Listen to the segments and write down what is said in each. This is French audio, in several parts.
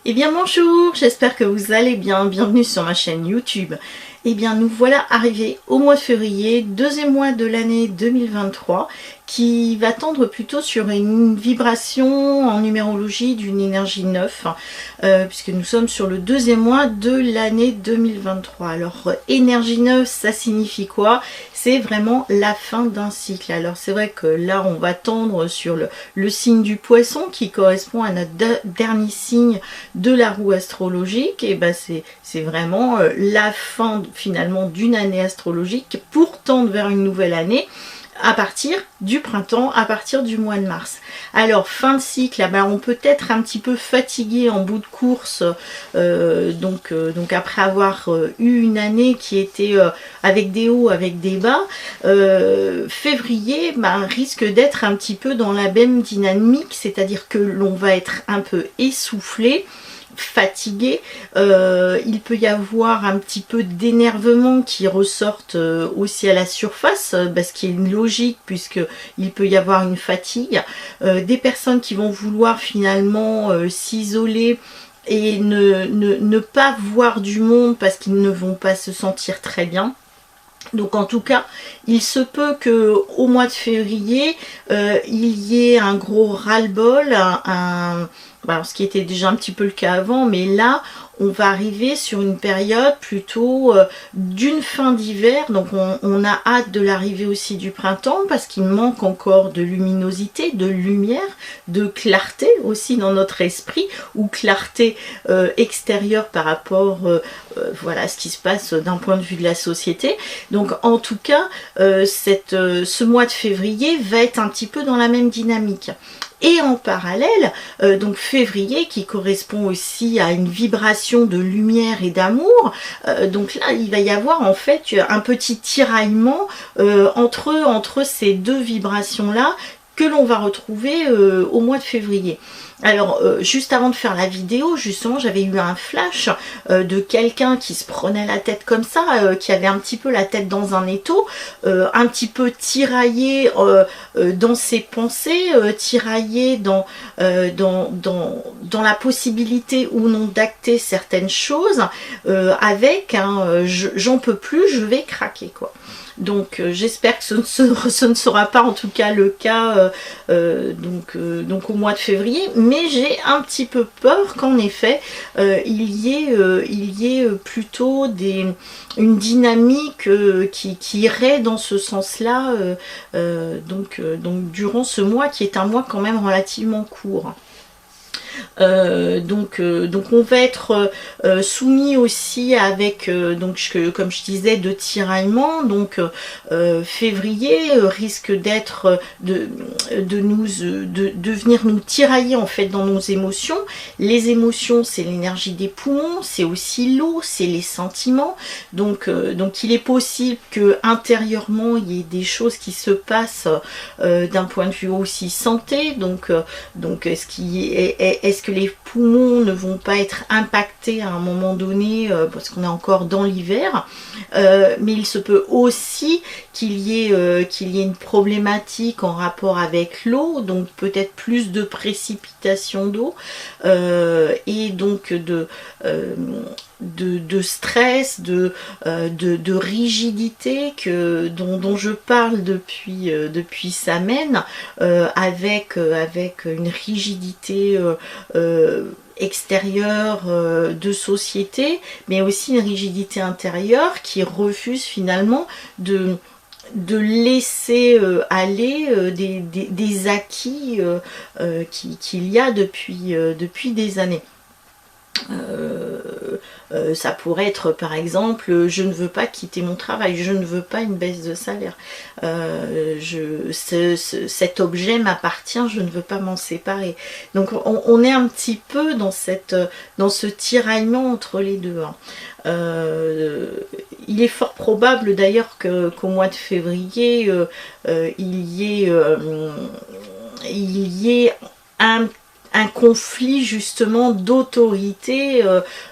Eh bien bonjour, j'espère que vous allez bien, bienvenue sur ma chaîne YouTube. Eh bien nous voilà arrivés au mois de février, deuxième mois de l'année 2023, qui va tendre plutôt sur une vibration en numérologie d'une énergie 9, puisque nous sommes sur le deuxième mois de l'année 2023. Alors énergie 9, ça signifie quoi? C'est vraiment la fin d'un cycle. Alors c'est vrai que là on va tendre sur le signe du poisson qui correspond à notre dernier signe de la roue astrologique. Et ben c'est vraiment la fin finalement d'une année astrologique pour tendre vers une nouvelle année à partir du printemps, à partir du mois de mars. Alors fin de cycle, ben, on peut être un petit peu fatigué en bout de course, donc après avoir eu une année qui était avec des hauts, avec des bas, février ben, risque d'être un petit peu dans la même dynamique, c'est-à-dire que l'on va être un peu essoufflé, fatigué, il peut y avoir un petit peu d'énervement qui ressortent aussi à la surface, ce qui est une logique puisque il peut y avoir une fatigue, des personnes qui vont vouloir finalement s'isoler et ne pas voir du monde parce qu'ils ne vont pas se sentir très bien. Donc en tout cas, il se peut que au mois de février, il y ait un gros ras-le-bol, alors, ce qui était déjà un petit peu le cas avant, mais là, on va arriver sur une période plutôt d'une fin d'hiver, donc on a hâte de l'arrivée aussi du printemps parce qu'il manque encore de luminosité, de lumière, de clarté aussi dans notre esprit, ou clarté extérieure par rapport voilà, à ce qui se passe d'un point de vue de la société. Donc en tout cas, ce mois de février va être un petit peu dans la même dynamique. Et en parallèle, donc février qui correspond aussi à une vibration de lumière et d'amour, donc là il va y avoir en fait un petit tiraillement entre ces deux vibrations là que l'on va retrouver au mois de février. Alors juste avant de faire la vidéo, justement j'avais eu un flash de quelqu'un qui se prenait la tête comme ça, qui avait un petit peu la tête dans un étau, un petit peu tiraillé dans ses pensées, tiraillé dans la possibilité ou non d'acter certaines choses, avec j'en peux plus, je vais craquer quoi. Donc j'espère que ce ne sera pas en tout cas le cas donc au mois de février, mais j'ai un petit peu peur qu'en effet il y ait plutôt une dynamique qui irait dans ce sens-là donc durant ce mois qui est un mois quand même relativement court. Donc on va être soumis aussi avec comme je disais de tiraillement. Donc février risque d'être de venir nous tirailler en fait dans nos émotions. Les émotions, c'est l'énergie des poumons, c'est aussi l'eau, c'est les sentiments. Donc il est possible que intérieurement il y ait des choses qui se passent d'un point de vue aussi santé. Donc est-ce que les poumons ne vont pas être impactés à un moment donné parce qu'on est encore dans l'hiver, mais il se peut aussi qu'il y ait une problématique en rapport avec l'eau, donc peut-être plus de précipitation d'eau et donc de stress, de rigidité dont je parle depuis Samhain, avec une rigidité extérieure de société, mais aussi une rigidité intérieure qui refuse finalement de laisser aller des acquis qu'il y a depuis des années. Ça pourrait être par exemple, je ne veux pas quitter mon travail, je ne veux pas une baisse de salaire, cet objet m'appartient, je ne veux pas m'en séparer. Donc on est un petit peu dans ce tiraillement entre les deux. Il est fort probable d'ailleurs qu'au mois de février il y ait un conflit justement d'autorité.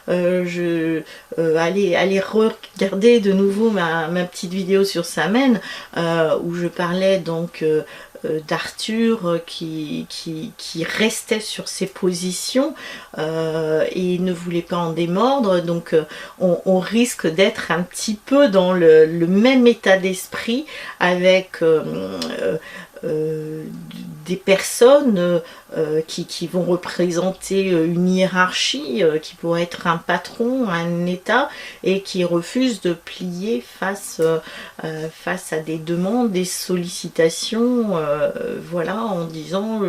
Allez regarder de nouveau ma petite vidéo sur Samhain où je parlais donc d'Arthur qui restait sur ses positions et ne voulait pas en démordre. Donc on risque d'être un petit peu dans le même état d'esprit avec des personnes qui vont représenter une hiérarchie, qui pourrait être un patron, un état, et qui refusent de plier face à des demandes, des sollicitations, voilà, en disant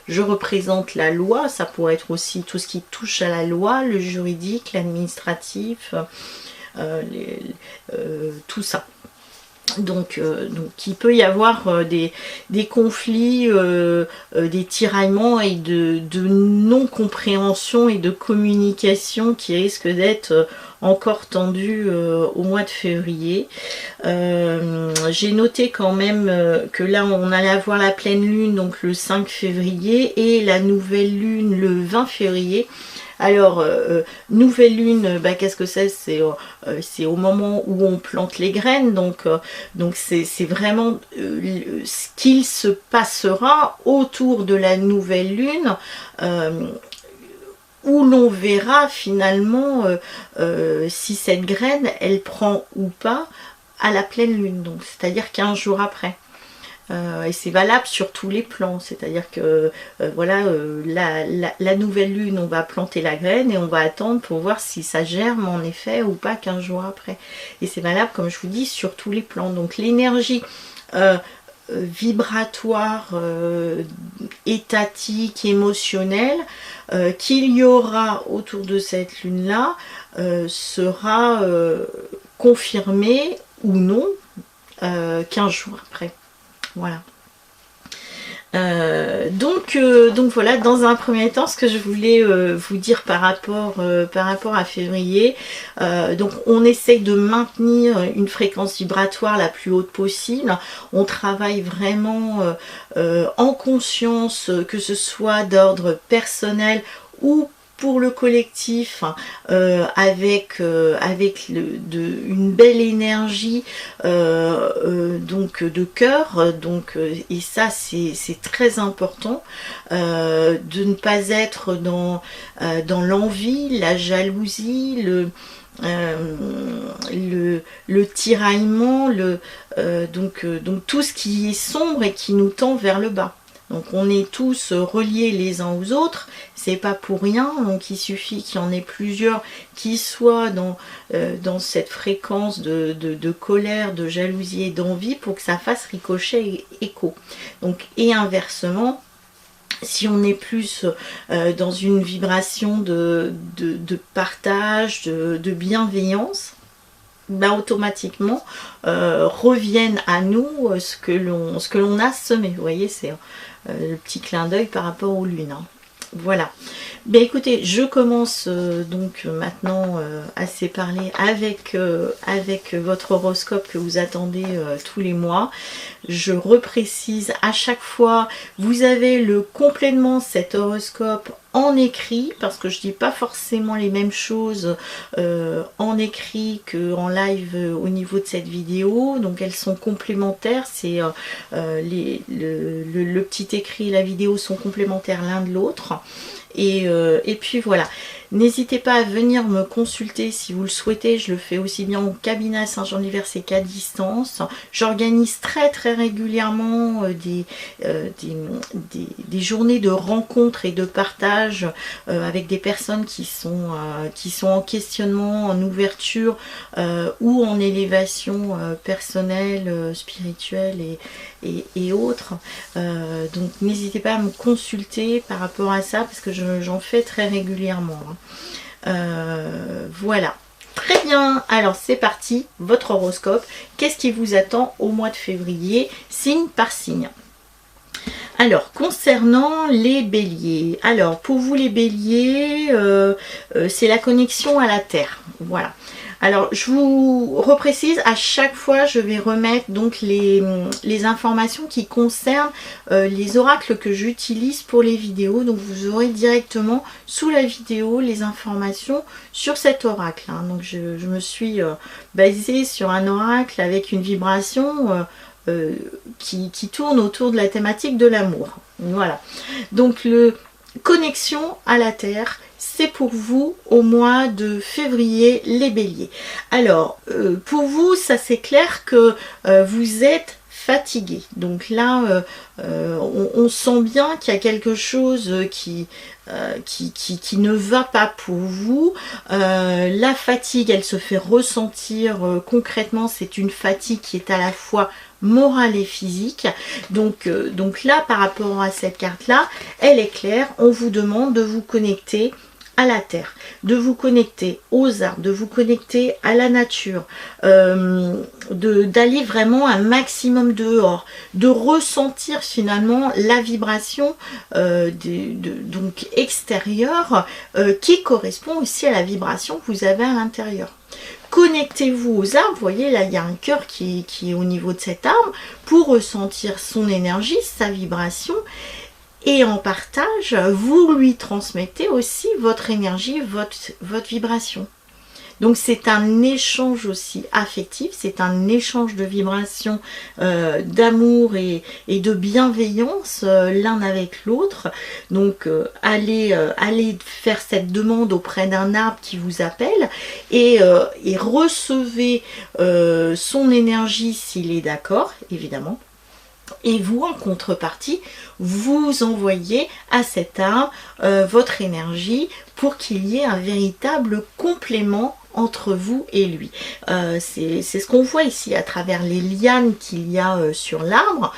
je représente la loi. Ça pourrait être aussi tout ce qui touche à la loi, le juridique, l'administratif, tout ça. Donc il peut y avoir des conflits, des tiraillements et de non-compréhension et de communication qui risquent d'être encore tendus au mois de février. J'ai noté quand même que là on allait avoir la pleine lune donc le 5 février et la nouvelle lune le 20 février. Alors, nouvelle lune, qu'est-ce que c'est? C'est au moment où on plante les graines, donc c'est vraiment ce qu'il se passera autour de la nouvelle lune, où l'on verra finalement si cette graine, elle prend ou pas à la pleine lune, donc c'est-à-dire 15 jours après. Et c'est valable sur tous les plans, c'est-à-dire que voilà, la nouvelle lune, on va planter la graine et on va attendre pour voir si ça germe en effet ou pas 15 jours après. Et c'est valable, comme je vous dis, sur tous les plans. Donc l'énergie vibratoire, étatique, émotionnelle qu'il y aura autour de cette lune-là sera confirmée ou non 15 jours après. Voilà. Donc voilà, dans un premier temps, ce que je voulais vous dire par rapport à février, donc on essaye de maintenir une fréquence vibratoire la plus haute possible. On travaille vraiment en conscience, que ce soit d'ordre personnel ou pour le collectif, avec une belle énergie donc de cœur, donc et ça c'est très important, de ne pas être dans l'envie, la jalousie, le tiraillement, donc tout ce qui est sombre et qui nous tend vers le bas. Donc on est tous reliés les uns aux autres, c'est pas pour rien, donc il suffit qu'il y en ait plusieurs qui soient dans cette fréquence de colère, de jalousie et d'envie pour que ça fasse ricochet et écho. Donc, et inversement, si on est plus dans une vibration de partage, de bienveillance, automatiquement reviennent à nous ce que l'on a semé. Vous voyez, c'est le petit clin d'œil par rapport aux lunes. Voilà. Écoutez, je commence donc maintenant à se parler avec votre horoscope que vous attendez tous les mois. Je reprécise à chaque fois, vous avez le complètement cet horoscope en écrit, parce que je dis pas forcément les mêmes choses en écrit qu'en live au niveau de cette vidéo, donc elles sont complémentaires, c'est le petit écrit et la vidéo sont complémentaires l'un de l'autre. Et puis voilà, n'hésitez pas à venir me consulter si vous le souhaitez. Je le fais aussi bien au cabinet à Saint-Jean-de-Liverse qu'à distance. J'organise très régulièrement des journées de rencontres et de partage avec des personnes qui sont en questionnement, en ouverture ou en élévation personnelle, spirituelle et autres. Donc n'hésitez pas à me consulter par rapport à ça, parce que j'en fais très régulièrement. Voilà. Très bien, alors c'est parti, votre horoscope. Qu'est-ce qui vous attend au mois de février, signe par signe? Alors, concernant les béliers, alors pour vous les béliers, c'est la connexion à la terre. Voilà. Alors, je vous reprécise, à chaque fois, je vais remettre donc les informations qui concernent les oracles que j'utilise pour les vidéos. Donc, vous aurez directement sous la vidéo les informations sur cet oracle. Hein. Donc, je me suis basée sur un oracle avec une vibration qui tourne autour de la thématique de l'amour. Voilà. Donc connexion à la Terre, c'est pour vous au mois de février, les béliers. Alors, pour vous, ça c'est clair que vous êtes fatigué. Donc là, on sent bien qu'il y a quelque chose qui ne va pas pour vous. La fatigue, elle se fait ressentir concrètement. C'est une fatigue qui est à la fois morale et physique. Donc là, par rapport à cette carte-là, elle est claire. On vous demande de vous connecter à la terre, de vous connecter aux arbres, de vous connecter à la nature, d'aller vraiment un maximum dehors, de ressentir finalement la vibration donc extérieure qui correspond aussi à la vibration que vous avez à l'intérieur. Connectez-vous aux arbres, vous voyez là il y a un cœur qui est au niveau de cet arbre pour ressentir son énergie, sa vibration. Et en partage, vous lui transmettez aussi votre énergie, votre vibration. Donc c'est un échange aussi affectif, c'est un échange de vibrations, d'amour et de bienveillance l'un avec l'autre. Donc allez faire cette demande auprès d'un arbre qui vous appelle et recevez son énergie s'il est d'accord, évidemment. Et vous, en contrepartie, vous envoyez à cet arbre votre énergie pour qu'il y ait un véritable complément entre vous et lui. C'est ce qu'on voit ici à travers les lianes qu'il y a sur l'arbre.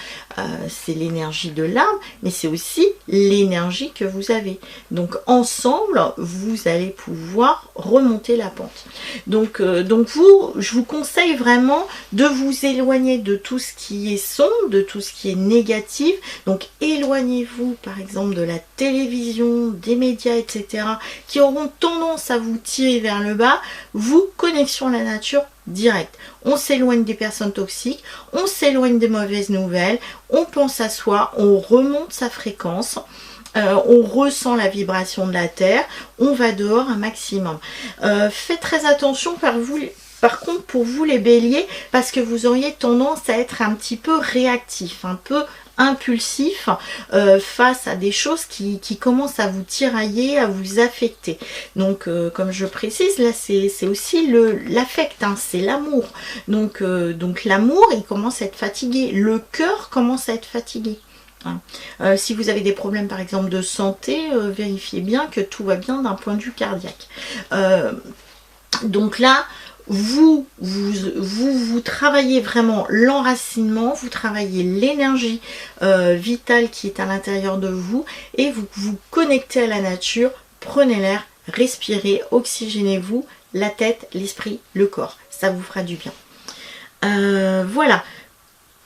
C'est l'énergie de l'arbre, mais c'est aussi l'énergie que vous avez. Donc ensemble, vous allez pouvoir remonter la pente. Donc je vous conseille vraiment de vous éloigner de tout ce qui est sombre, de tout ce qui est négatif. Donc éloignez-vous par exemple de la télévision, des médias, etc. qui auront tendance à vous tirer vers le bas. Vous, connexion à la nature direct. On s'éloigne des personnes toxiques, on s'éloigne des mauvaises nouvelles, on pense à soi, on remonte sa fréquence, on ressent la vibration de la terre, on va dehors un maximum. Faites très attention par contre pour vous les béliers, parce que vous auriez tendance à être un petit peu réactif, un peu impulsif face à des choses qui commencent à vous tirailler, à vous affecter. Donc comme je précise, là c'est aussi l'affect, hein, c'est l'amour. Donc l'amour, il commence à être fatigué, le cœur commence à être fatigué. Si vous avez des problèmes par exemple de santé, vérifiez bien que tout va bien d'un point de vue cardiaque. Donc là, vous travaillez vraiment l'enracinement, vous travaillez l'énergie vitale qui est à l'intérieur de vous et vous vous connectez à la nature, prenez l'air, respirez, oxygénez-vous, la tête, l'esprit, le corps. Ça vous fera du bien. Voilà.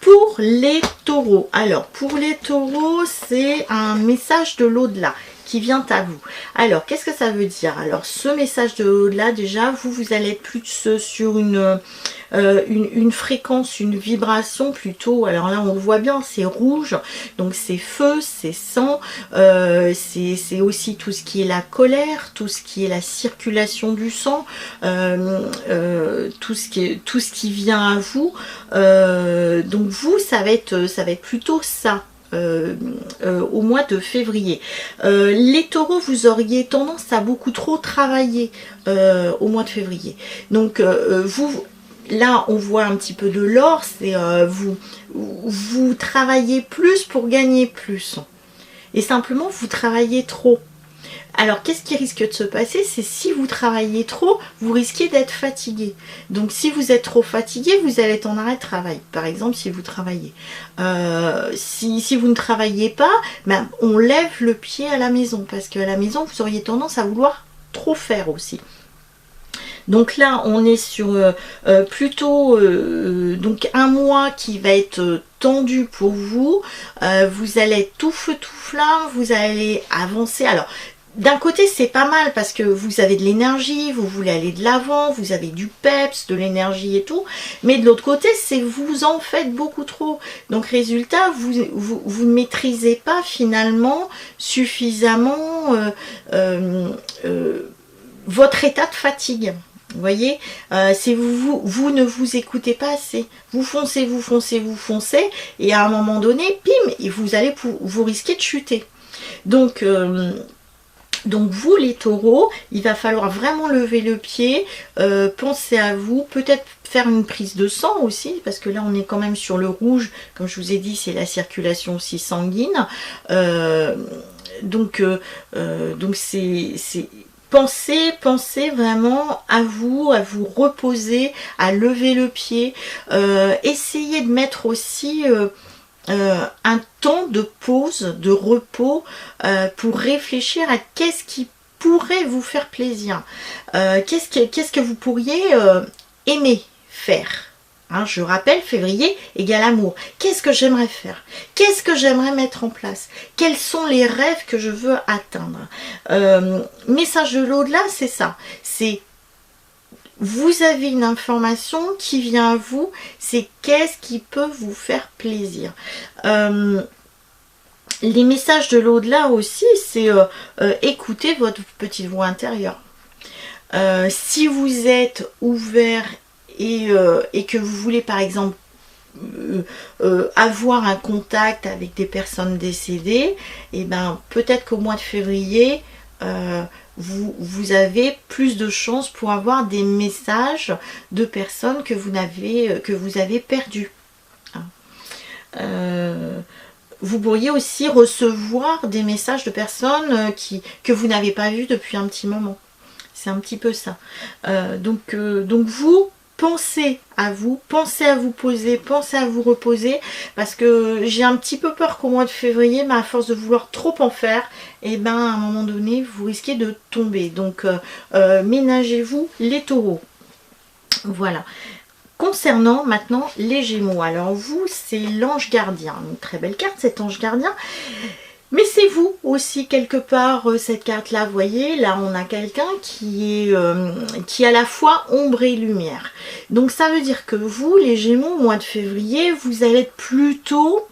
Pour les taureaux, alors pour les taureaux, c'est un message de l'au-delà qui vient à vous. Alors, qu'est-ce que ça veut dire? Alors, ce message de l'au-delà, déjà, vous allez être plus sur une fréquence, une vibration plutôt, alors là, on le voit bien, c'est rouge, donc c'est feu, c'est sang, c'est aussi tout ce qui est la colère, tout ce qui est la circulation du sang, tout ce qui vient à vous. Donc vous, ça va être plutôt ça. Au mois de février. Les taureaux, vous auriez tendance à beaucoup trop travailler au mois de février. Donc là, on voit un petit peu de l'or, c'est vous travaillez plus pour gagner plus. Et simplement, vous travaillez trop. Alors, qu'est-ce qui risque de se passer? C'est si vous travaillez trop, vous risquez d'être fatigué. Donc, si vous êtes trop fatigué, vous allez être en arrêt de travail. Par exemple, si vous travaillez. Si vous ne travaillez pas, ben, on lève le pied à la maison. Parce qu'à la maison, vous auriez tendance à vouloir trop faire aussi. Donc là, on est sur plutôt donc un mois qui va être tendu pour vous. Vous allez être tout feu, tout flamme. Vous allez avancer. Alors, d'un côté, c'est pas mal parce que vous avez de l'énergie, vous voulez aller de l'avant, vous avez du peps, de l'énergie et tout. Mais de l'autre côté, c'est vous en faites beaucoup trop. Donc, résultat, vous ne maîtrisez pas finalement suffisamment votre état de fatigue. Vous voyez, c'est vous ne vous écoutez pas assez. Vous foncez, vous foncez, vous foncez, et à un moment donné, bim, et vous risquez de chuter. Donc vous les taureaux, il va falloir vraiment lever le pied, penser à vous, peut-être faire une prise de sang aussi, parce que là on est quand même sur le rouge, comme je vous ai dit, c'est la circulation aussi sanguine. Donc c'est pensez vraiment à vous reposer, à lever le pied. Essayez de mettre aussi un temps de pause, de repos, pour réfléchir à qu'est-ce qui pourrait vous faire plaisir. Qu'est-ce que vous pourriez aimer faire. Hein, je rappelle, février égale amour. Qu'est-ce que j'aimerais faire? Qu'est-ce que j'aimerais mettre en place? Quels sont les rêves que je veux atteindre? Message de l'au-delà, c'est ça. C'est vous avez une information qui vient à vous, c'est qu'est-ce qui peut vous faire plaisir. Les messages de l'au-delà aussi, c'est écouter votre petite voix intérieure. Si vous êtes ouvert et que vous voulez par exemple avoir un contact avec des personnes décédées, et ben peut-être qu'au mois de février, vous avez plus de chances pour avoir des messages de personnes que vous avez perdues. Vous pourriez aussi recevoir des messages de personnes que vous n'avez pas vues depuis un petit moment. C'est un petit peu ça. Donc vous, pensez à vous poser, pensez à vous reposer, parce que j'ai un petit peu peur qu'au mois de février, mais à force de vouloir trop en faire, et ben à un moment donné, vous risquez de tomber. Donc ménagez-vous les taureaux. Voilà. Concernant maintenant les Gémeaux, alors vous, c'est l'ange gardien. Une très belle carte, cet ange gardien. Mais c'est vous aussi quelque part, cette carte-là, vous voyez, là on a quelqu'un qui est à la fois ombre et lumière. Donc ça veut dire que vous, les Gémeaux, au mois de février, vous allez être plutôt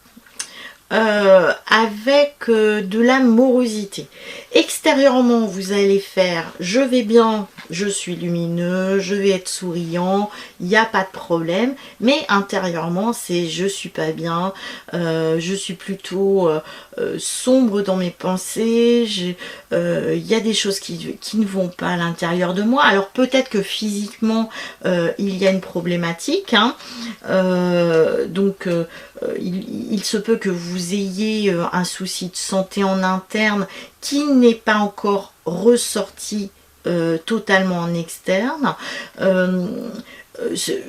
avec de la morosité. Extérieurement, vous allez faire je vais bien, je suis lumineux, je vais être souriant, il n'y a pas de problème, mais intérieurement c'est je suis pas bien, je suis plutôt sombre dans mes pensées, il y a des choses qui ne vont pas à l'intérieur de moi. Alors peut-être que physiquement il y a une problématique, hein. Donc il se peut que vous ayez un souci de santé en interne qui n'est pas encore ressorti totalement en externe.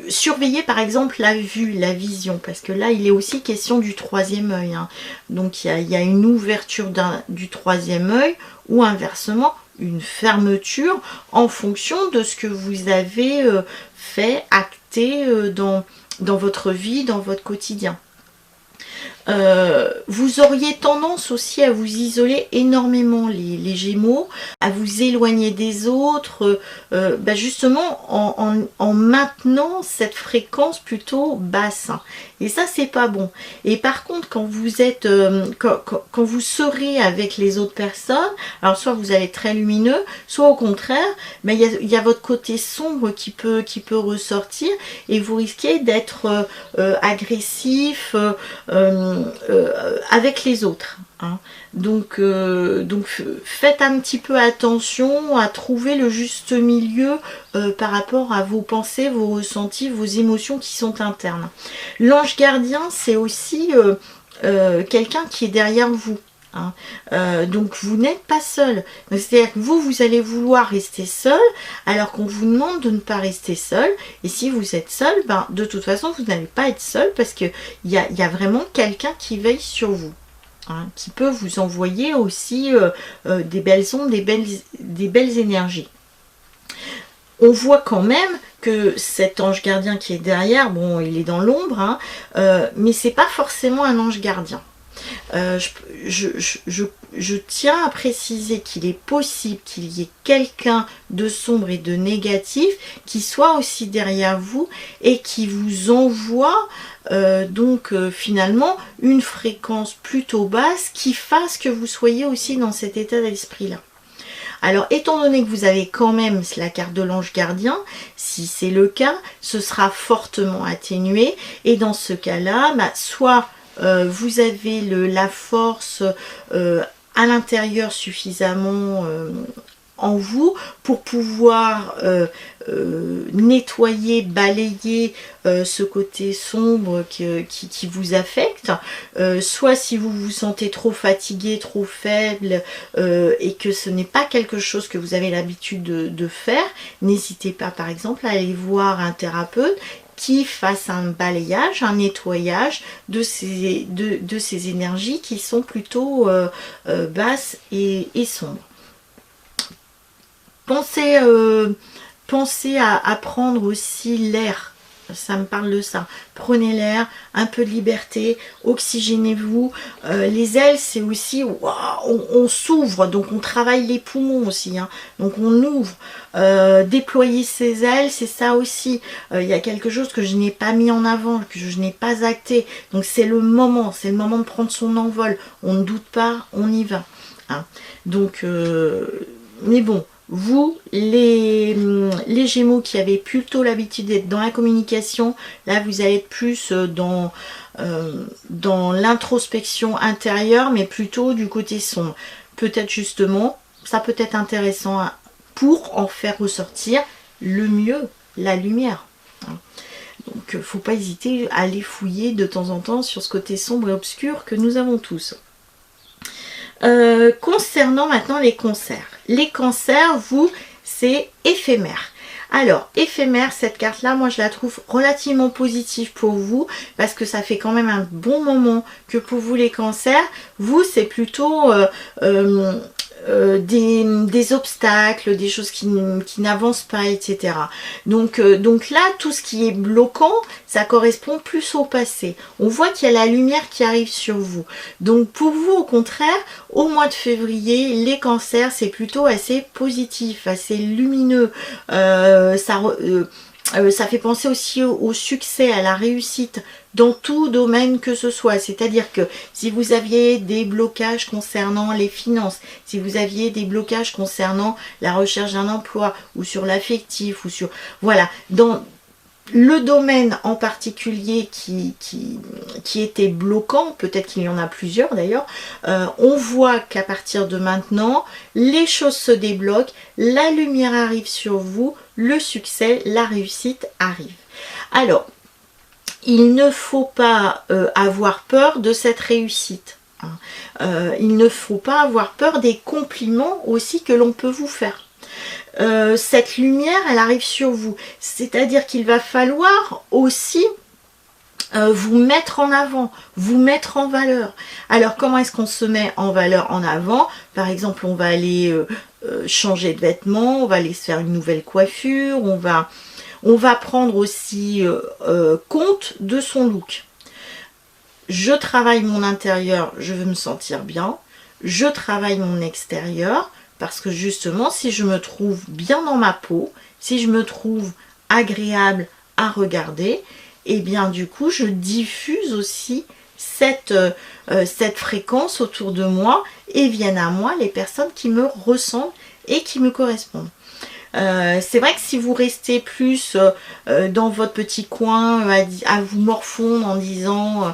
Surveillez par exemple la vue, la vision, parce que là il est aussi question du troisième œil, hein. Donc il y a une ouverture du troisième œil, ou inversement une fermeture en fonction de ce que vous avez fait, acté dans votre vie, dans votre quotidien. Vous auriez tendance aussi à vous isoler énormément, les Gémeaux, à vous éloigner des autres, justement en maintenant cette fréquence plutôt basse. Et ça, c'est pas bon. Et par contre, quand vous êtes, quand vous serez avec les autres personnes, alors soit vous allez être très lumineux, soit au contraire, il y a votre côté sombre qui peut ressortir, et vous risquez d'être agressif avec les autres, hein. Donc faites un petit peu attention à trouver le juste milieu par rapport à vos pensées, vos ressentis, vos émotions qui sont internes. L'ange gardien, c'est aussi quelqu'un qui est derrière vous, hein. Donc vous n'êtes pas seul. C'est-à-dire que vous allez vouloir rester seul, alors qu'on vous demande de ne pas rester seul. Et si vous êtes seul, de toute façon vous n'allez pas être seul, parce qu'il y a vraiment quelqu'un qui veille sur vous, hein, qui peut vous envoyer aussi des belles ondes, des belles énergies. On voit quand même que cet ange gardien qui est derrière, bon, il est dans l'ombre, hein, mais c'est pas forcément un ange gardien. Je tiens à préciser qu'il est possible qu'il y ait quelqu'un de sombre et de négatif qui soit aussi derrière vous et qui vous envoie finalement une fréquence plutôt basse qui fasse que vous soyez aussi dans cet état d'esprit là. Alors étant donné que vous avez quand même la carte de l'ange gardien, si c'est le cas, ce sera fortement atténué, et dans ce cas-là, soit vous avez la force à l'intérieur suffisamment en vous pour pouvoir nettoyer, balayer ce côté sombre qui vous affecte, soit si vous vous sentez trop fatigué, trop faible et que ce n'est pas quelque chose que vous avez l'habitude de faire, n'hésitez pas par exemple à aller voir un thérapeute qui fasse un balayage, un nettoyage de ces énergies qui sont plutôt basses et sombres. Pensez à prendre aussi l'air, ça me parle de ça. Prenez l'air, un peu de liberté, oxygénez-vous. Les ailes, c'est aussi, wow, on s'ouvre, donc on travaille les poumons aussi, hein, donc on ouvre. Déployer ses ailes, c'est ça aussi. Il y a quelque chose que je n'ai pas mis en avant, que je n'ai pas acté. Donc c'est le moment de prendre son envol. On ne doute pas, on y va. Hein. Donc, mais bon. Vous, les Gémeaux qui avaient plutôt l'habitude d'être dans la communication, là vous allez être plus dans l'introspection intérieure, mais plutôt du côté sombre. Peut-être justement, ça peut être intéressant pour en faire ressortir le mieux, la lumière. Donc il ne faut pas hésiter à aller fouiller de temps en temps sur ce côté sombre et obscur que nous avons tous. Concernant maintenant les cancers. Les cancers, vous, c'est éphémère. Alors, éphémère, cette carte-là, moi je la trouve relativement positive pour vous, parce que ça fait quand même un bon moment que pour vous les cancers, vous c'est plutôt des obstacles, des choses qui n'avancent pas, etc. Donc là, tout ce qui est bloquant, ça correspond plus au passé. On voit qu'il y a la lumière qui arrive sur vous. Donc pour vous, au contraire, au mois de février, les cancers, c'est plutôt assez positif, assez lumineux. Ça fait penser aussi au succès, à la réussite dans tout domaine que ce soit. C'est-à-dire que si vous aviez des blocages concernant les finances, si vous aviez des blocages concernant la recherche d'un emploi ou sur l'affectif ou sur... Voilà, dans le domaine en particulier qui était bloquant, peut-être qu'il y en a plusieurs d'ailleurs, on voit qu'à partir de maintenant, les choses se débloquent, la lumière arrive sur vous, le succès, la réussite arrive. Alors, il ne faut pas avoir peur de cette réussite. Il ne faut pas avoir peur des compliments aussi que l'on peut vous faire. Cette lumière, elle arrive sur vous. C'est-à-dire qu'il va falloir aussi vous mettre en avant, vous mettre en valeur. Alors, comment est-ce qu'on se met en valeur en avant? Par exemple, on va aller changer de vêtements, on va aller se faire une nouvelle coiffure, on va prendre aussi compte de son look. Je travaille mon intérieur, je veux me sentir bien. Je travaille mon extérieur, parce que justement, si je me trouve bien dans ma peau, si je me trouve agréable à regarder, et bien du coup, je diffuse aussi cette fréquence autour de moi, et viennent à moi les personnes qui me ressemblent et qui me correspondent. C'est vrai que si vous restez plus dans votre petit coin à vous morfondre en disant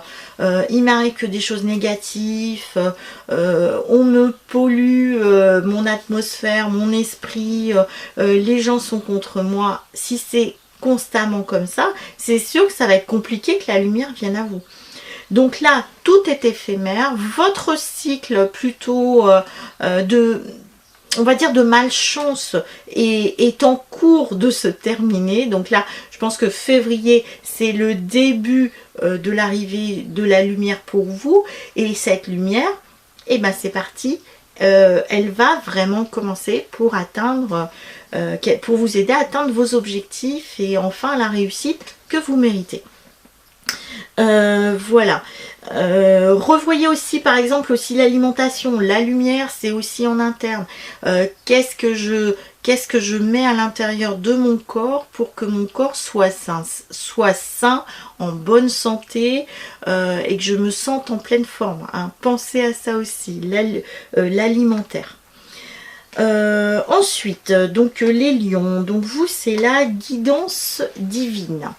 il m'arrive que des choses négatives, on me pollue mon atmosphère, mon esprit, les gens sont contre moi, si c'est constamment comme ça, c'est sûr que ça va être compliqué que la lumière vienne à vous. Donc là, tout est éphémère, votre cycle plutôt on va dire de malchance est en cours de se terminer. Donc là, je pense que février, c'est le début de l'arrivée de la lumière pour vous. Et cette lumière, eh ben c'est parti. Elle va vraiment commencer pour vous aider à atteindre vos objectifs et enfin la réussite que vous méritez. Voilà. Revoyez aussi par exemple aussi l'alimentation. La lumière, c'est aussi en interne. Qu'est-ce que je mets à l'intérieur de mon corps pour que mon corps soit sain, en bonne santé et que je me sente en pleine forme, hein. Pensez à ça aussi, l'alimentaire. Ensuite, donc les lions, donc vous c'est la guidance divine.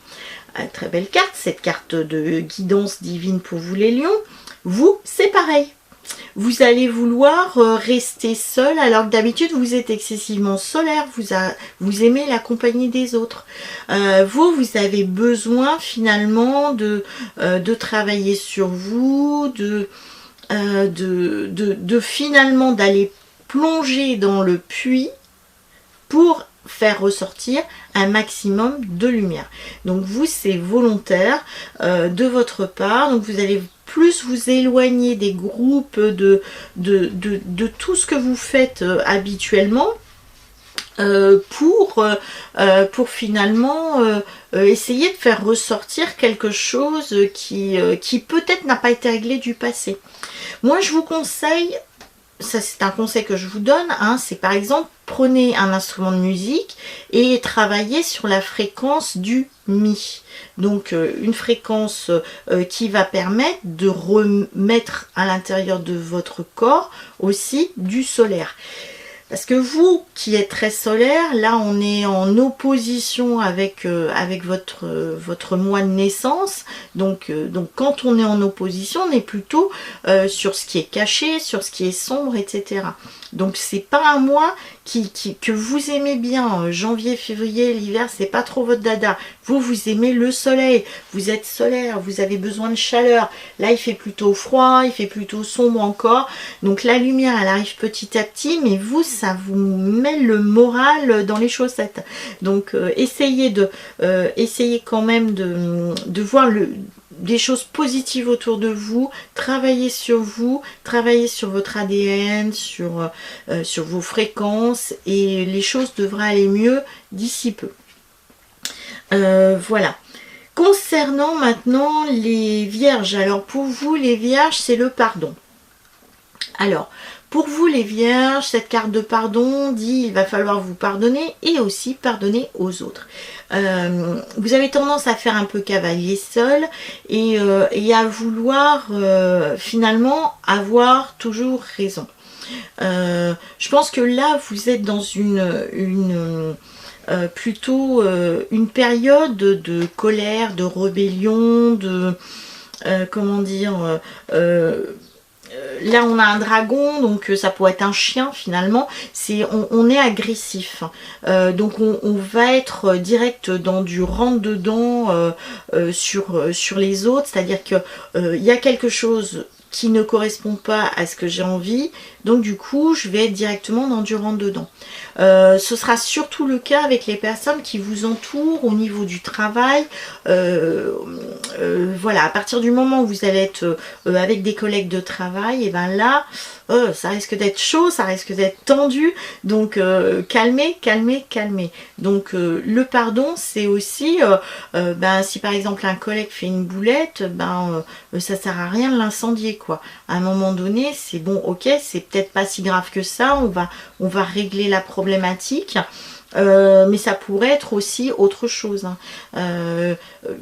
Très belle carte, cette carte de guidance divine pour vous les lions. Vous, c'est pareil. Vous allez vouloir rester seul alors que d'habitude vous êtes excessivement solaire, vous aimez la compagnie des autres. Vous avez besoin finalement de travailler sur vous, de finalement d'aller plonger dans le puits pour faire ressortir un maximum de lumière. Donc vous, c'est volontaire de votre part, donc vous allez plus vous éloigner des groupes, de tout ce que vous faites habituellement, pour finalement essayer de faire ressortir quelque chose qui peut-être n'a pas été réglé du passé. Moi, je vous conseille, ça c'est un conseil que je vous donne, hein, c'est par exemple, prenez un instrument de musique et travaillez sur la fréquence du Mi. Donc une fréquence qui va permettre de remettre à l'intérieur de votre corps aussi du solaire. Parce que vous qui êtes très solaire, là on est en opposition avec votre mois de naissance. Donc quand on est en opposition, on est plutôt sur ce qui est caché, sur ce qui est sombre, etc. Donc c'est pas un mois que vous aimez bien. Janvier, février, l'hiver, c'est pas trop votre dada. Vous aimez le soleil, vous êtes solaire, vous avez besoin de chaleur. Là il fait plutôt froid, il fait plutôt sombre encore. Donc la lumière elle arrive petit à petit, mais vous ça vous met le moral dans les chaussettes. Donc essayez quand même de voir des choses positives autour de vous, travaillez sur vous, travaillez sur votre ADN, sur vos fréquences, et les choses devraient aller mieux d'ici peu. Voilà. Concernant maintenant les vierges, alors pour vous les vierges c'est le pardon. Alors pour vous les vierges, cette carte de pardon dit il va falloir vous pardonner et aussi pardonner aux autres. Vous avez tendance à faire un peu cavalier seul et à vouloir finalement avoir toujours raison. Je pense que là vous êtes dans plutôt une période de colère, de rébellion, de comment dire, là on a un dragon, donc ça pourrait être un chien finalement. On est agressif, donc on va être direct dans du rentre dedans sur les autres, c'est-à-dire que il y a quelque chose qui ne correspond pas à ce que j'ai envie, donc du coup je vais être directement dans du rentre dedans. Ce sera surtout le cas avec les personnes qui vous entourent au niveau du travail. Voilà, à partir du moment où vous allez être avec des collègues de travail, et ben là ça risque d'être chaud, ça risque d'être tendu, donc calmez. Donc le pardon c'est aussi si par exemple un collègue fait une boulette, ça sert à rien de l'incendier quoi. À un moment donné c'est bon, ok, c'est peut-être pas si grave que ça, on va régler la problématique. Mais ça pourrait être aussi autre chose, hein.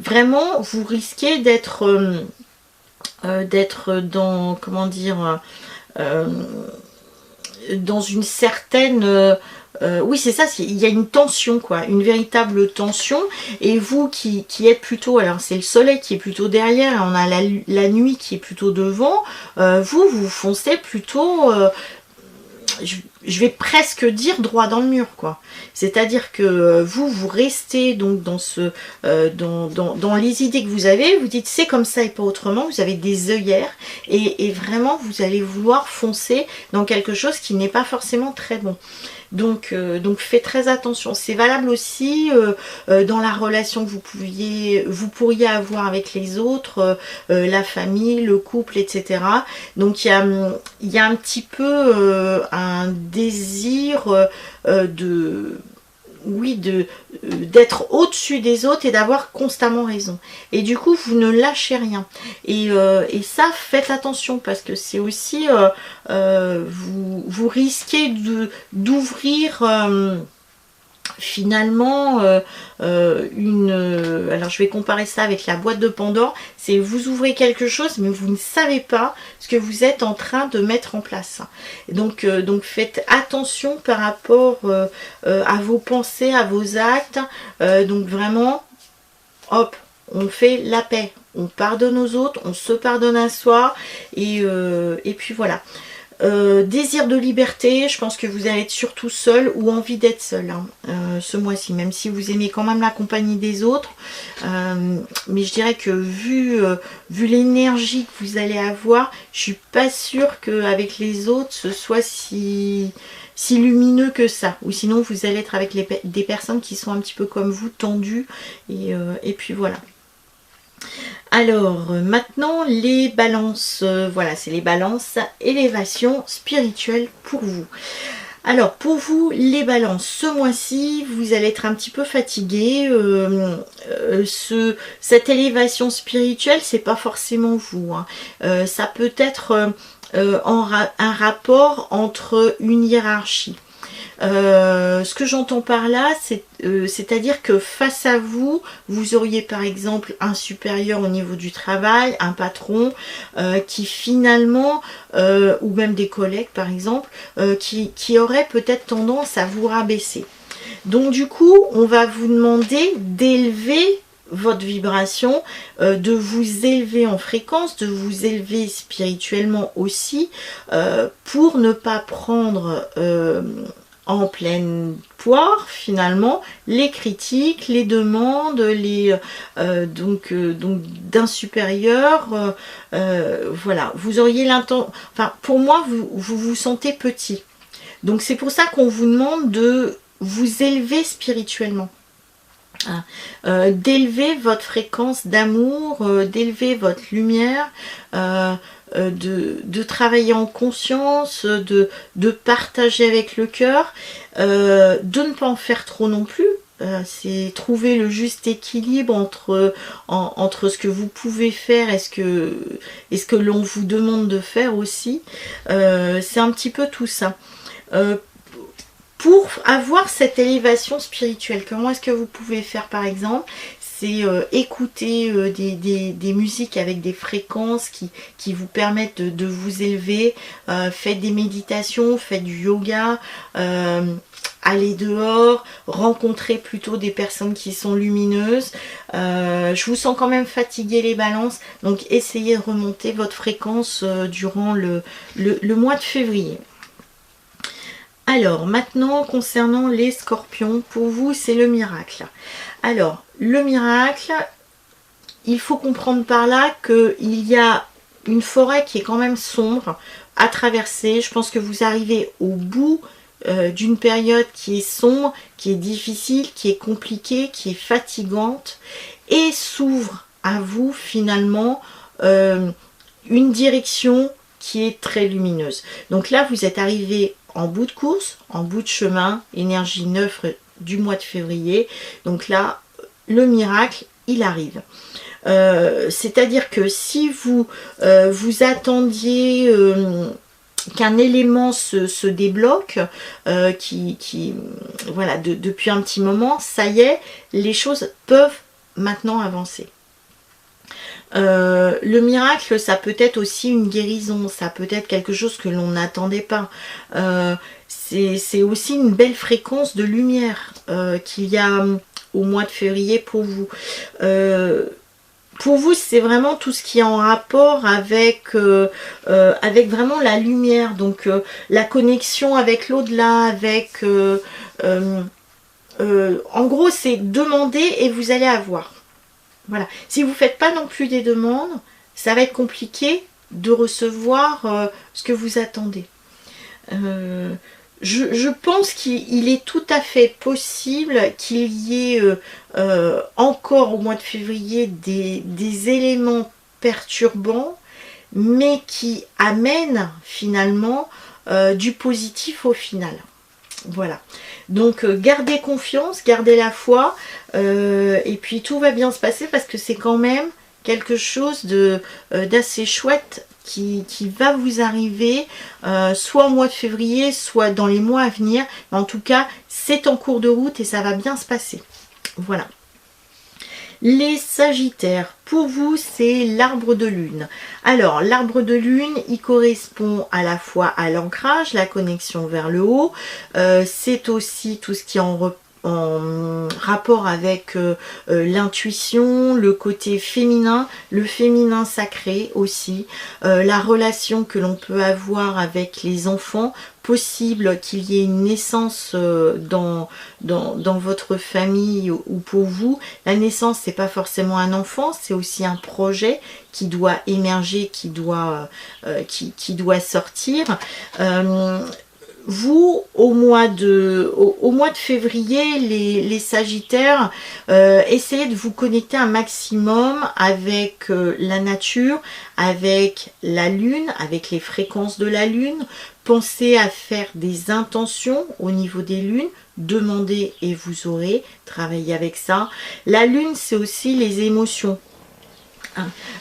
Vraiment vous risquez d'être dans, comment dire, dans une certaine oui c'est ça, il y a une tension quoi, une véritable tension, et vous qui êtes plutôt, alors c'est le soleil qui est plutôt derrière, on a la nuit qui est plutôt devant, vous foncez plutôt je vais presque dire droit dans le mur quoi. C'est-à-dire que vous restez donc dans dans les idées que vous avez, vous dites c'est comme ça et pas autrement, vous avez des œillères et vraiment vous allez vouloir foncer dans quelque chose qui n'est pas forcément très bon. Donc faites très attention. C'est valable aussi dans la relation que vous pourriez avoir avec les autres, la famille, le couple, etc. Donc il y a un petit peu un désir d'être au-dessus des autres et d'avoir constamment raison. Et du coup, vous ne lâchez rien. Et ça, faites attention parce que c'est aussi, vous risquez d'ouvrir finalement alors je vais comparer ça avec la boîte de Pandore, c'est vous ouvrez quelque chose mais vous ne savez pas ce que vous êtes en train de mettre en place. Donc faites attention par rapport à vos pensées, à vos actes. Donc vraiment, hop, on fait la paix, on pardonne aux autres, on se pardonne à soi, et puis voilà. Désir de liberté, je pense que vous allez être surtout seul ou envie d'être seul hein, ce mois-ci, même si vous aimez quand même la compagnie des autres. Mais je dirais que vu l'énergie que vous allez avoir, je suis pas sûre qu'avec les autres ce soit si lumineux que ça. Ou sinon vous allez être avec des personnes qui sont un petit peu comme vous, tendues. Et puis voilà. Alors maintenant les balances, voilà, c'est les balances, élévation spirituelle pour vous. Alors pour vous les balances, ce mois-ci vous allez être un petit peu fatigué. Cette élévation spirituelle, c'est pas forcément vous hein. Ça peut être un rapport entre une hiérarchie. Ce que j'entends par là, c'est-à-dire que face à vous, vous auriez par exemple un supérieur au niveau du travail, un patron qui finalement, ou même des collègues par exemple, qui auraient peut-être tendance à vous rabaisser. Donc du coup, on va vous demander d'élever votre vibration, de vous élever en fréquence, de vous élever spirituellement aussi, pour ne pas prendre en pleine poire finalement les critiques, les demandes, donc d'un supérieur. Voilà, vous auriez l'intention, enfin pour moi vous sentez petit, donc c'est pour ça qu'on vous demande de vous élever spirituellement. D'élever votre fréquence d'amour, d'élever votre lumière, de travailler en conscience, de partager avec le cœur, de ne pas en faire trop non plus. C'est trouver le juste équilibre entre ce que vous pouvez faire et ce que l'on vous demande de faire aussi. C'est un petit peu tout ça. Pour avoir cette élévation spirituelle, comment est-ce que vous pouvez faire par exemple? C'est écouter des musiques avec des fréquences qui vous permettent de vous élever. Faites des méditations, faites du yoga, allez dehors, rencontrez plutôt des personnes qui sont lumineuses. Je vous sens quand même fatigué les balances, donc essayez de remonter votre fréquence durant le mois de février. Alors maintenant concernant les scorpions, pour vous c'est le miracle. Alors le miracle, il faut comprendre par là qu'il y a une forêt qui est quand même sombre à traverser. Je pense que vous arrivez au bout d'une période qui est sombre, qui est difficile, qui est compliquée, qui est fatigante, et s'ouvre à vous finalement une direction qui est très lumineuse. Donc là vous êtes arrivé en bout de course, en bout de chemin, énergie 9 du mois de février. Donc là, le miracle, il arrive. C'est-à-dire que si vous attendiez qu'un élément se débloque, voilà, depuis un petit moment, ça y est, les choses peuvent maintenant avancer. Le miracle, ça peut être aussi une guérison, ça peut être quelque chose que l'on n'attendait pas. C'est aussi une belle fréquence de lumière qu'il y a au mois de février pour vous. Pour vous, c'est vraiment tout ce qui est en rapport avec vraiment la lumière, donc la connexion avec l'au-delà, avec... en gros, c'est demander et vous allez avoir. Voilà. Si vous ne faites pas non plus des demandes, ça va être compliqué de recevoir ce que vous attendez. Je pense qu'il est tout à fait possible qu'il y ait encore au mois de février des éléments perturbants, mais qui amènent finalement du positif au final. Voilà. Donc gardez confiance, gardez la foi, et puis tout va bien se passer parce que c'est quand même quelque chose d'assez chouette qui va vous arriver soit au mois de février, soit dans les mois à venir. Mais en tout cas, c'est en cours de route et ça va bien se passer. Voilà. Les Sagittaires, pour vous, c'est l'arbre de lune. Alors, l'arbre de lune, il correspond à la fois à l'ancrage, la connexion vers le haut. C'est aussi tout ce qui est en rapport avec l'intuition, le côté féminin, le féminin sacré aussi, la relation que l'on peut avoir avec les enfants, possible qu'il y ait une naissance dans votre famille ou pour vous. La naissance, c'est pas forcément un enfant, c'est aussi un projet qui doit émerger, qui doit sortir. Vous, au mois de février, les Sagittaires, essayez de vous connecter un maximum avec la nature, avec la lune, avec les fréquences de la lune. Pensez à faire des intentions au niveau des lunes, demandez et vous aurez, travaillez avec ça. La lune, c'est aussi les émotions.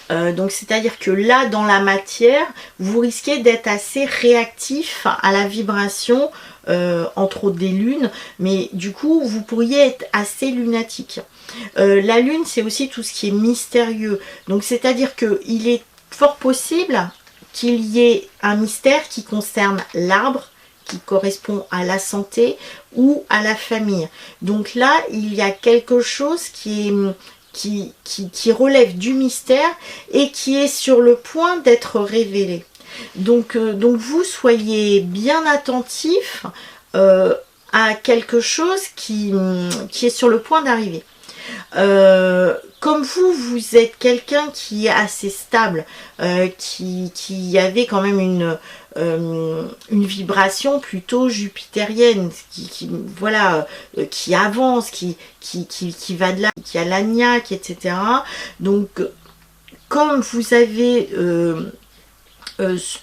Donc c'est à dire que là dans la matière vous risquez d'être assez réactif à la vibration entre autres des lunes, mais du coup vous pourriez être assez lunatique. La lune, c'est aussi tout ce qui est mystérieux, donc c'est à dire que il est fort possible qu'il y ait un mystère qui concerne l'arbre, qui correspond à la santé ou à la famille. Donc là il y a quelque chose qui relève du mystère et qui est sur le point d'être révélé. Donc vous soyez bien attentif à quelque chose qui est sur le point d'arriver. Comme vous êtes quelqu'un qui est assez stable, qui avait quand même une vibration plutôt jupitérienne, voilà, qui avance, qui va de là, qui a l'agnac, etc. Donc, comme vous avez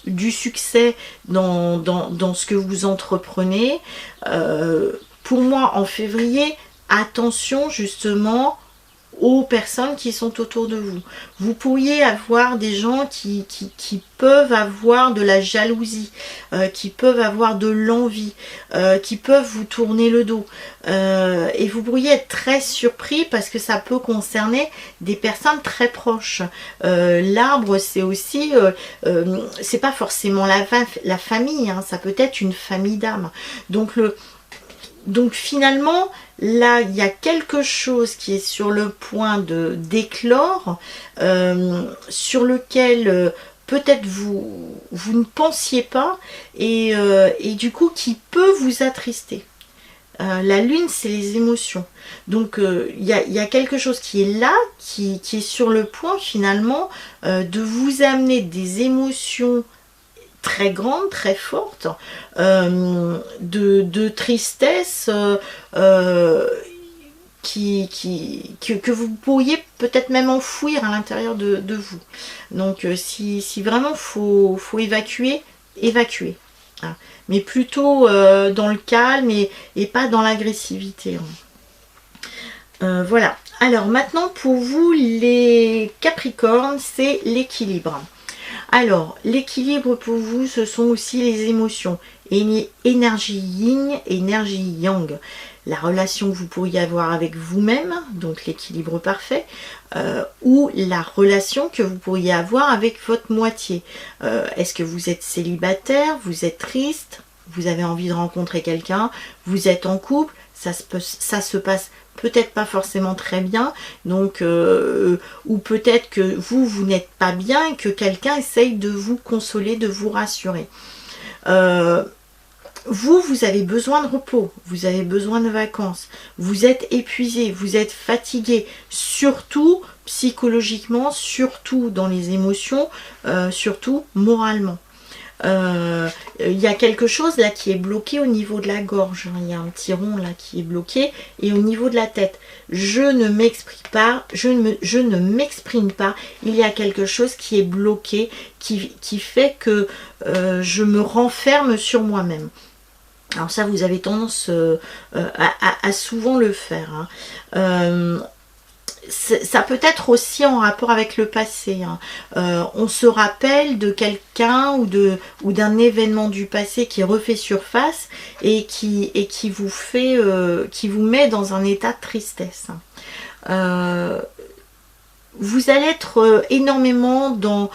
du succès dans ce que vous entreprenez, pour moi, en février, attention justement aux personnes qui sont autour de vous. Vous pourriez avoir des gens qui peuvent avoir de la jalousie, qui peuvent avoir de l'envie, qui peuvent vous tourner le dos. Et vous pourriez être très surpris parce que ça peut concerner des personnes très proches. L'arbre, c'est aussi, c'est pas forcément la famille, hein, ça peut être une famille d'âmes. Donc finalement, là, il y a quelque chose qui est sur le point d'éclore, sur lequel peut-être vous ne pensiez pas, et du coup qui peut vous attrister. La lune, c'est les émotions. Donc il y a quelque chose qui est là, qui est sur le point finalement de vous amener des émotions très grande, très forte, de tristesse que vous pourriez peut-être même enfouir à l'intérieur de vous. Donc si vraiment faut évacuer, évacuer. Hein. Mais plutôt dans le calme et pas dans l'agressivité. Voilà. Alors maintenant pour vous les Capricornes, c'est l'équilibre. Alors, l'équilibre pour vous, ce sont aussi les émotions. Énergie yin, énergie yang. La relation que vous pourriez avoir avec vous-même, donc l'équilibre parfait, ou la relation que vous pourriez avoir avec votre moitié. Est-ce que vous êtes célibataire, vous êtes triste, vous avez envie de rencontrer quelqu'un, vous êtes en couple, ça se passe peut-être pas forcément très bien, donc ou peut-être que vous n'êtes pas bien et que quelqu'un essaye de vous consoler, de vous rassurer. Vous avez besoin de repos, vous avez besoin de vacances, vous êtes épuisé, vous êtes fatigué, surtout psychologiquement, surtout dans les émotions, surtout moralement. Il y a quelque chose là qui est bloqué au niveau de la gorge, il y a un petit rond là qui est bloqué, et au niveau de la tête je ne m'exprime pas, il y a quelque chose qui est bloqué, qui fait que je me renferme sur moi-même. Alors ça, vous avez tendance à souvent le faire, hein. ça peut être aussi en rapport avec le passé. Hein. On se rappelle de quelqu'un ou d'un événement du passé qui refait surface et qui vous fait, qui vous met dans un état de tristesse. Vous allez être énormément dans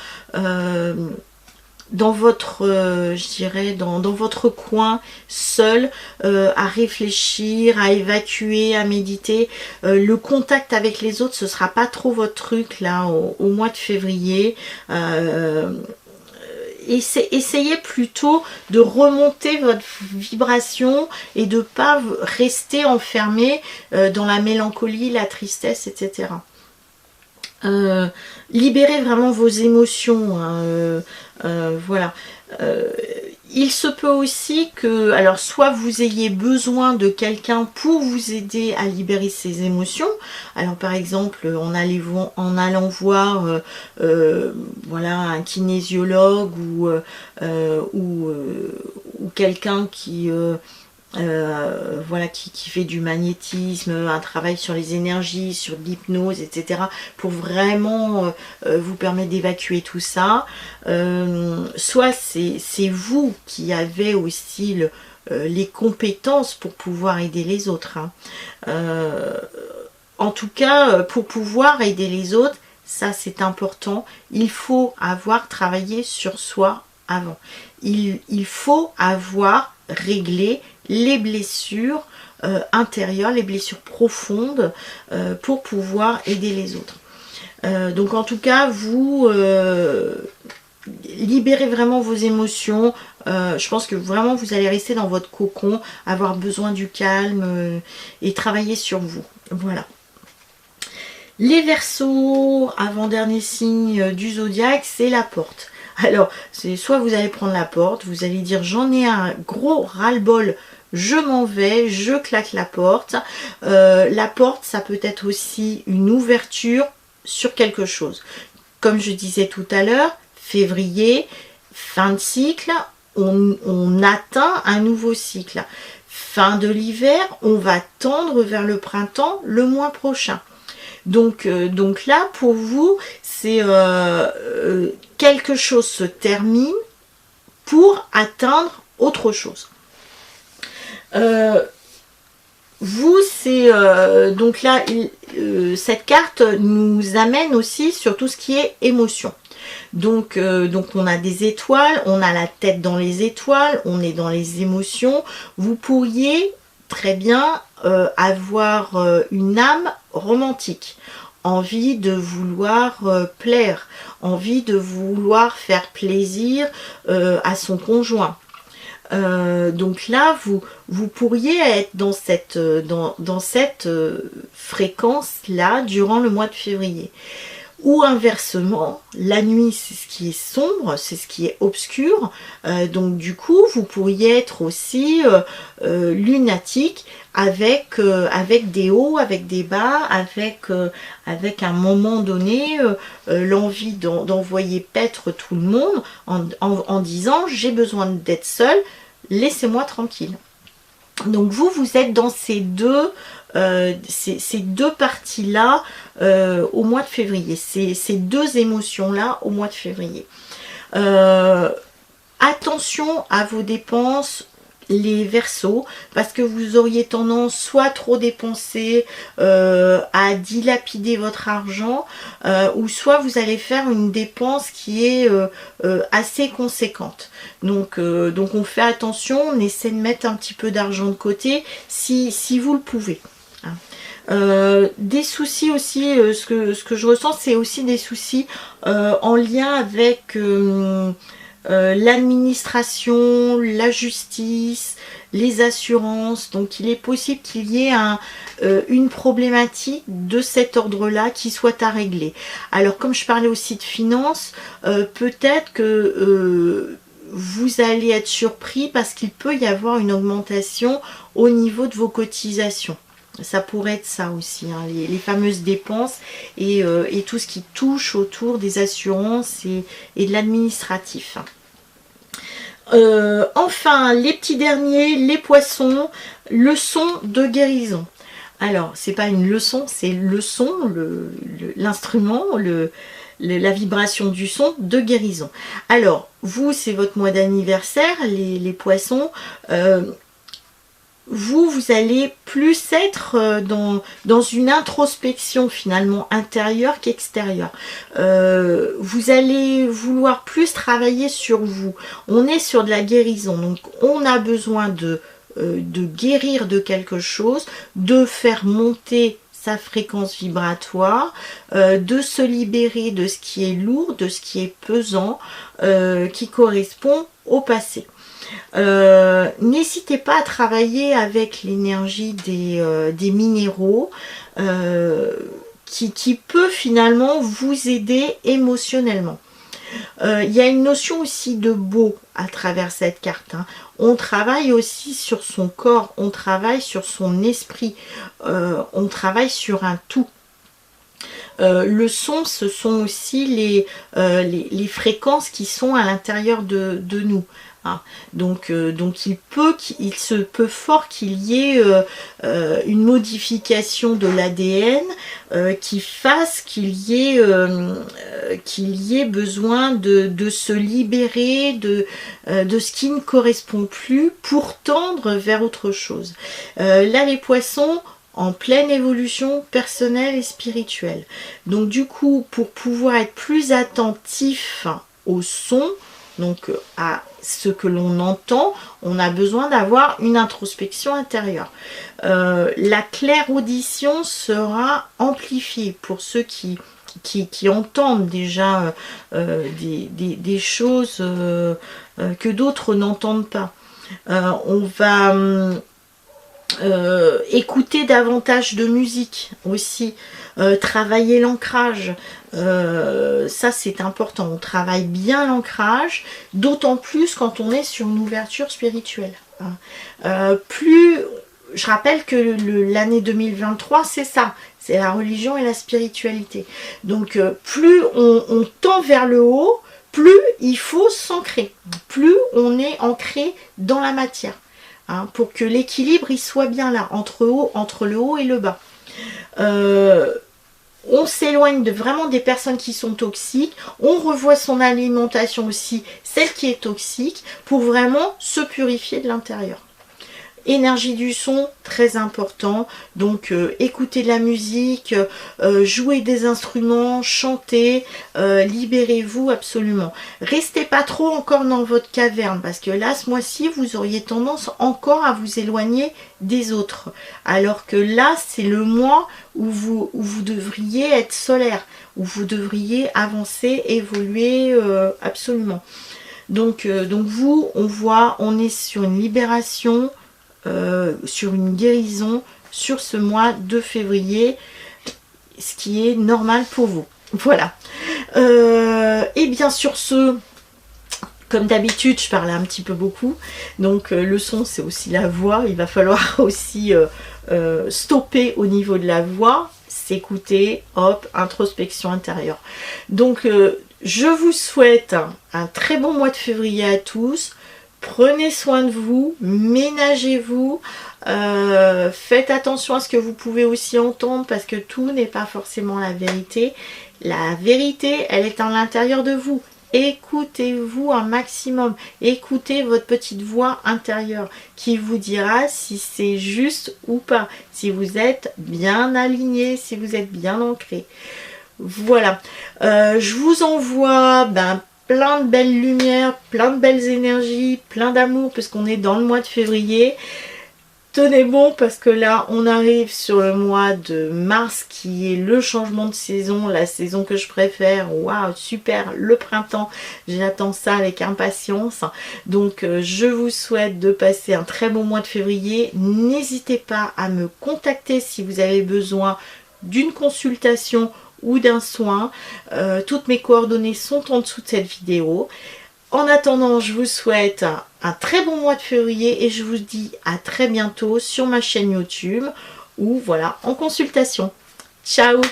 votre, je dirais, dans votre coin, seul, à réfléchir, à évacuer, à méditer. Le contact avec les autres, ce sera pas trop votre truc là au mois de février. Essayez plutôt de remonter votre vibration et de pas rester enfermé dans la mélancolie, la tristesse, etc. Libérez vraiment vos émotions, hein, voilà. Il se peut aussi que, alors soit vous ayez besoin de quelqu'un pour vous aider à libérer ces émotions. Alors par exemple en allant voir voilà, un kinésiologue ou quelqu'un qui voilà, qui fait du magnétisme, un travail sur les énergies, sur l'hypnose, etc. pour vraiment vous permettre d'évacuer tout ça. Soit c'est vous qui avez aussi les compétences pour pouvoir aider les autres. Hein. En tout cas, pour pouvoir aider les autres, ça c'est important, il faut avoir travaillé sur soi avant. Il faut avoir réglé les blessures intérieures, les blessures profondes pour pouvoir aider les autres. Donc en tout cas, vous libérez vraiment vos émotions. Je pense que vraiment vous allez rester dans votre cocon, avoir besoin du calme et travailler sur vous. Voilà. Les Verseaux, avant-dernier signe du zodiaque, c'est la porte. Alors, c'est soit vous allez prendre la porte, vous allez dire j'en ai un gros ras-le-bol, je m'en vais, je claque la porte. La porte, ça peut être aussi une ouverture sur quelque chose. Comme je disais tout à l'heure, février, fin de cycle, on atteint un nouveau cycle. Fin de l'hiver, on va tendre vers le printemps le mois prochain. Donc là, pour vous, c'est quelque chose se termine pour atteindre autre chose. Vous, c'est donc là, cette carte nous amène aussi sur tout ce qui est émotion. Donc on a des étoiles, on a la tête dans les étoiles, on est dans les émotions. Vous pourriez très bien avoir une âme romantique, envie de vouloir plaire, envie de vouloir faire plaisir à son conjoint. Donc là, vous pourriez être dans cette fréquence-là durant le mois de février. Ou inversement, la nuit, c'est ce qui est sombre, c'est ce qui est obscur. Donc du coup, vous pourriez être aussi lunatique avec des hauts, avec des bas, avec à un moment donné l'envie d'envoyer paître tout le monde en disant j'ai besoin d'être seul, laissez-moi tranquille. Donc vous êtes dans ces deux parties-là au mois de février, ces deux émotions-là au mois de février. Attention à vos dépenses, les Verseaux, parce que vous auriez tendance soit trop dépenser, à dilapider votre argent, ou soit vous allez faire une dépense qui est assez conséquente. Donc on fait attention, on essaie de mettre un petit peu d'argent de côté si vous le pouvez. Des soucis aussi, ce que je ressens, c'est aussi des soucis en lien avec l'administration, la justice, les assurances. Donc il est possible qu'il y ait une problématique de cet ordre-là qui soit à régler. Alors comme je parlais aussi de finances, peut-être que vous allez être surpris parce qu'il peut y avoir une augmentation au niveau de vos cotisations. Ça pourrait être ça aussi, hein, les fameuses dépenses et tout ce qui touche autour des assurances et de l'administratif. Enfin, les petits derniers, les poissons, leçon de guérison. Alors, c'est pas une leçon, c'est le son, l'instrument, la vibration du son de guérison. Alors, vous, c'est votre mois d'anniversaire, les poissons. Vous allez plus être dans une introspection finalement intérieure qu'extérieure. Vous allez vouloir plus travailler sur vous. On est sur de la guérison, donc on a besoin de guérir de quelque chose, de faire monter sa fréquence vibratoire, de se libérer de ce qui est lourd, de ce qui est pesant, qui correspond au passé. N'hésitez pas à travailler avec l'énergie des minéraux qui peut finalement vous aider émotionnellement. Il y a une notion aussi de beau à travers cette carte. On travaille aussi sur son corps, on travaille sur son esprit, on travaille sur un tout. Le son, ce sont aussi les fréquences qui sont à l'intérieur de nous. Donc il se peut fort qu'il y ait une modification de l'ADN qui fasse qu'il y ait besoin de se libérer de ce qui ne correspond plus pour tendre vers autre chose. Là, les poissons, en pleine évolution personnelle et spirituelle. Donc du coup, pour pouvoir être plus attentif au son, donc à ce que l'on entend, on a besoin d'avoir une introspection intérieure. La clairaudition sera amplifiée pour ceux qui entendent déjà des choses que d'autres n'entendent pas. On va écouter davantage de musique aussi, travailler l'ancrage, ça c'est important, on travaille bien l'ancrage, d'autant plus quand on est sur une ouverture spirituelle. Je rappelle que l'année 2023 c'est ça, c'est la religion et la spiritualité. Donc plus on tend vers le haut, plus il faut s'ancrer, plus on est ancré dans la matière. Pour que l'équilibre il soit bien là, entre le haut et le bas. On s'éloigne vraiment des personnes qui sont toxiques, on revoit son alimentation aussi, celle qui est toxique, pour vraiment se purifier de l'intérieur. Énergie du son, très important, donc écoutez de la musique, jouez des instruments, chantez, libérez-vous absolument. Restez pas trop encore dans votre caverne, parce que là, ce mois-ci, vous auriez tendance encore à vous éloigner des autres. Alors que là, c'est le mois où vous devriez être solaire, où vous devriez avancer, évoluer absolument. Donc vous, on est sur une libération, sur une guérison sur ce mois de février, ce qui est normal pour vous. Voilà. Et bien sur ce, comme d'habitude, je parlais un petit peu beaucoup, donc le son c'est aussi la voix, il va falloir aussi stopper au niveau de la voix, s'écouter, hop, introspection intérieure. Donc je vous souhaite un très bon mois de février à tous. Prenez soin de vous, ménagez-vous, faites attention à ce que vous pouvez aussi entendre parce que tout n'est pas forcément la vérité. La vérité, elle est à l'intérieur de vous. Écoutez-vous un maximum, écoutez votre petite voix intérieure qui vous dira si c'est juste ou pas, si vous êtes bien aligné, si vous êtes bien ancré. Voilà, je vous envoie plein de belles lumières, plein de belles énergies, plein d'amour parce qu'on est dans le mois de février. Tenez bon parce que là on arrive sur le mois de mars qui est le changement de saison, la saison que je préfère. Waouh, super, le printemps, j'attends ça avec impatience. Donc je vous souhaite de passer un très bon mois de février. N'hésitez pas à me contacter si vous avez besoin d'une consultation ou d'un soin. Toutes mes coordonnées sont en dessous de cette vidéo. En attendant, je vous souhaite un très bon mois de février et je vous dis à très bientôt sur ma chaîne YouTube ou voilà, en consultation. Ciao!